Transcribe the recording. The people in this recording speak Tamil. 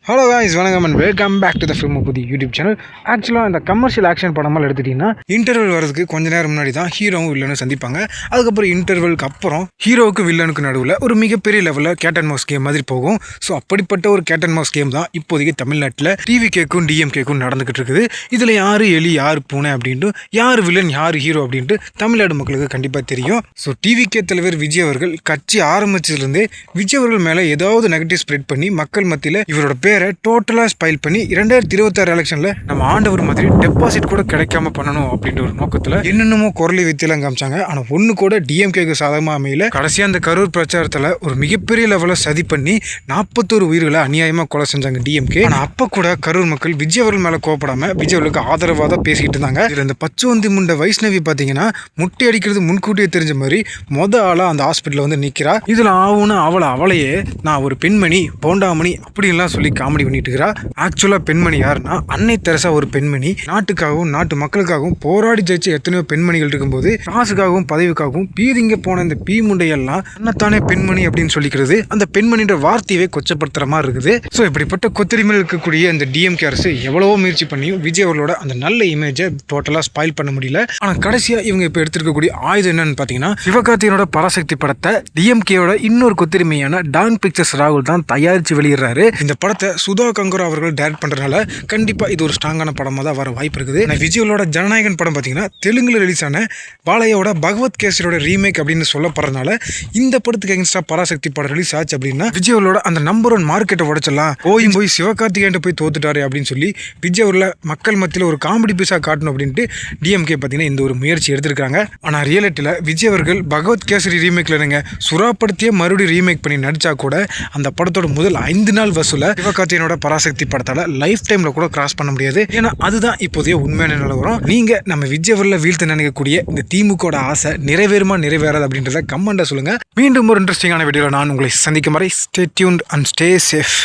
ஹலோ காய்ஸ், வணக்கம் and welcome back to the film புதி யூடியூப் சேனல். ஆக்சுவலாக இந்த கமர்ஷியல் ஆக்ஷன் படமாக எடுத்துட்டிங்கன்னா இன்டர்வல் வரதுக்கு கொஞ்ச நேரம் முன்னாடி தான் ஹீரோவும் வில்லனும் சந்திப்பாங்க. அதுக்கப்புறம் இன்டர்வலுக்கு அப்புறம் ஹீரோவுக்கு வில்லனுக்கு நடுவில் ஒரு மிகப்பெரிய லெவலில் கேட் அண்ட் மவுஸ் கேம் மாதிரி போகும். ஸோ அப்படிப்பட்ட ஒரு கேட் அண்ட் மவுஸ் கேம் தான் இப்போதைக்கு தமிழ்நாட்டில் டிவிகேக்கும் டிஎம்கேக்கும் நடந்துகிட்டு இருக்குது. இதில் யார் எலி யார் பூனை அப்படின்ட்டு, யார் வில்லன் யார் ஹீரோ அப்படின்ட்டு தமிழ்நாடு மக்களுக்கு கண்டிப்பாக தெரியும். ஸோ டிவிகே தலைவர் விஜய் அவர்கள் கட்சி ஆரம்பிச்சதுலேருந்தே விஜய் அவர்கள் மேலே ஏதாவது நெகட்டிவ் ஸ்ப்ரெட் பண்ணி மக்கள் மத்தியில் இவரோட பேரை டோட்டலாக ஸ்பைல் பண்ணி 2026 எலெக்ஷனில் நம்ம ஆண்டவர் மாதிரி டெபாசிட் கூட கிடைக்காம பண்ணணும் அப்படின்ற ஒரு நோக்கத்தில் என்னென்னமோ குரலி வித்தியெல்லாம் காமிச்சாங்க. ஆனால் ஒன்று கூட டிஎம்கேக்கு சாதகமாக அமையல. கடைசியாக அந்த கரூர் பிரச்சாரத்தில் ஒரு மிகப்பெரிய லெவலில் சதி பண்ணி 41 உயிர்களை அநியாயமாக கொலை செஞ்சாங்க டிஎம்கே. ஆனால் அப்போ கூட கரூர் மக்கள் விஜய் அவர்கள் மேலே கோப்படாமல் விஜய் அவர்களுக்கு ஆதரவாக தான் பேசிக்கிட்டு இருந்தாங்க. இதில் இந்த பச்சுவந்தி முண்ட வைஷ்ணவி பார்த்தீங்கன்னா முட்டை அடிக்கிறது முன்கூட்டியே தெரிஞ்ச மாதிரி ஆளாக அந்த ஹாஸ்பிட்டலில் வந்து நிற்கிறா. இதில் ஆகும்னு அவளையே நான் ஒரு பெண்மணி போண்டாமணி அப்படின்லாம் சொல்லி காமெடி பண்ணிட்டு இருக்கிறா. ஆக்சுவலா பெண்மணி யாருன்னா அன்னை தெரசா ஒரு பெண்மணி. நாட்டுக்காகவும் நாட்டு மக்களுக்காகவும் போராடி ஜெயிச்ச எத்தனையோ பெண்மணிகள் இருக்கும்போது காசுக்காகவும் பதவிக்காகவும் பீதிங்க போன இந்த பீ முண்டையெல்லாம் தன்னைத்தானே பெண்மணி அப்படின்னு சொல்லிக்கிறது அந்த பெண்மணின்ற வார்த்தையவே கொச்சப்படுத்துற மாதிரி இருக்குது. ஸோ இப்படிப்பட்ட கொத்தரிமையில் இருக்கக்கூடிய இந்த டிஎம்கே அரசு எவ்வளவோ முயற்சி பண்ணியும் விஜய் அவர்களோட அந்த நல்ல இமேஜை டோட்டலா ஸ்பாயில் பண்ண முடியல. ஆனா கடைசியா இவங்க இப்ப எடுத்திருக்கக்கூடிய ஆயுதம் என்னன்னு பாத்தீங்கன்னா சிவகார்த்தியனோட பராசக்தி படத்தை டிஎம்கேயோட இன்னொரு கொத்தரிமையான டான் பிக்சர்ஸ் ராகுல் தான் தயாரிச்சு வெளியிடுறாரு. இந்த படத்தை சுதா கங்கரா அவர்கள் டைரக்ட் பண்றதுனால கண்டிப்பா இது ஒரு ஸ்ட்ராங்கான படமா தான் வர வாய்ப்பு இருக்குது. விஜயோட ஜனநாயகன் படம் பாத்தீங்கன்னா தெலுங்குல ரிலீஸ் ஆன பாலையோட பகவத் கேசரியோட ரீமேக் அப்படின்னு சொல்லப்படுறதுனால இந்த படத்துக்கு எகென்ஸ்டா பராசக்தி படம் ரிலீஸ் ஆச்சு அப்படின்னா விஜயோட அந்த நம்பர் 1 மார்க்கெட்டை உடைச்சலாம். போய் சிவகார்த்திகேயன் போய் தோத்துட்டாரு அப்படின்னு சொல்லி விஜயோட மக்கள் மத்தியில் ஒரு காமெடி பீஸா காட்டணும் அப்படின்ட்டு டிஎம்கே பாத்தீங்கன்னா இந்த ஒரு முயற்சி எடுத்திருக்காங்க. ஆனா ரியாலிட்டியில விஜய் அவர்கள் பகவத் கேசரி ரீமேக்ல நீங்க சுறாப்படுத்திய மறுபடியும் ரீமேக் பண்ணி நடிச்சா கூட அந்த படத்தோட முதல் 5 நாள் வசூல சிவகார்த்திகேயனோட பராசக்தி படத்தால லைஃப் டைம்ல கூட கிராஸ் பண்ண முடியாது. ஏன்னா அதுதான் இப்போதைய உண்மையான நிலவரம். நீங்க நம்ம விஜய் அவர்களை வீழ்த்த நினைக்கக்கூடிய இந்த திமுக ஆசை நிறைவேறுமா நிறைவேறாது அப்படின்றத கமெண்ட்ல சொல்லுங்க. மீண்டும் ஒரு இன்ட்ரெஸ்டிங்கான வீடியோல நான் உங்களை சந்திக்கும் வரை stay tuned and stay safe.